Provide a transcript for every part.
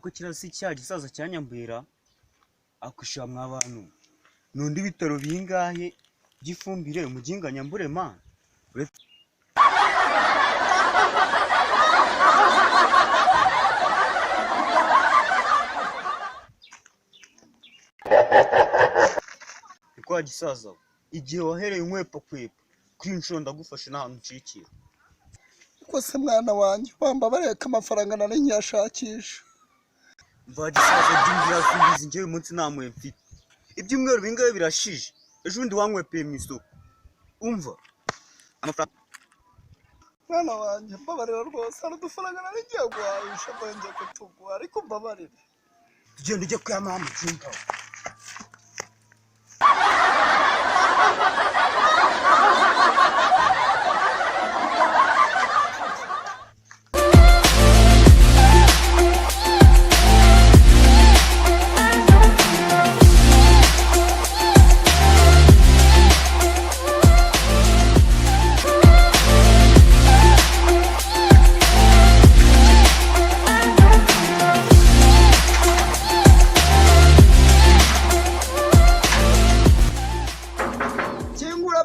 ko kirasi cya gisaza cyanyambira akushyira mwa bantu nundi bitaro bingahe by'ifumbire umuginga nyambure man kwa gisaza igihe wahereye umwepa kwepa kuri inshuro ndagufashe n'ahantu ncikira ko se mwana wanjye wambabariye ko amafaranga nari nyashakisha mva gisaza by'ingira zimbizi ngewe umunsi namwe mfite ibyumweru bingahe birashije ejo undi wanywepeye mu isoko umva amafaranga mwana wanjye mbabarira rwose hari udufaranga nari ngiye guhahisha ngiye kutuguha ariko mbabarire tugenda ujye kuyamaha mu cyumba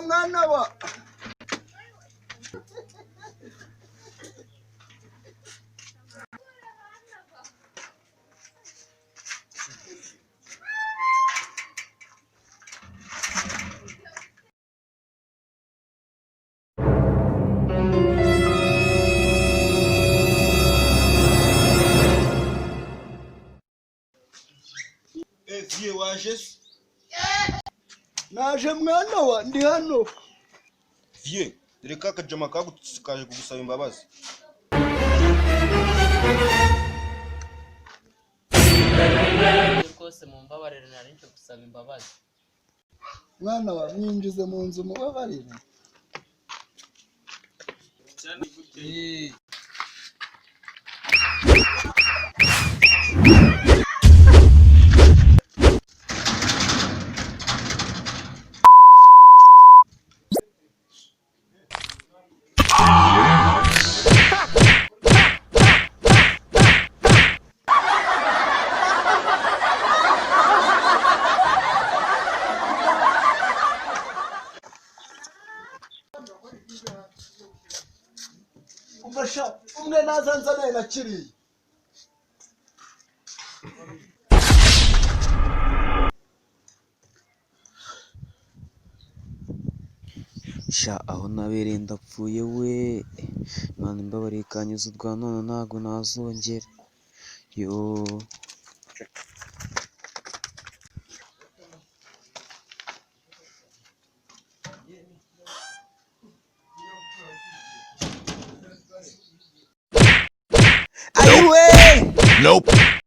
mwana wa Vie waje naje mwana wa ndi hano vie reka akajama kaje kugusaba imbabazi rwose mu mbabarire nari nje gusaba imbabazi mwana wa mwinjize mu nzu mubabarire umasha umwe nazanzanaye na kiriya sha aho nabereye ndapfuye we Imana imbabariye kanyuze urwa none ntago nazongera yo Nope.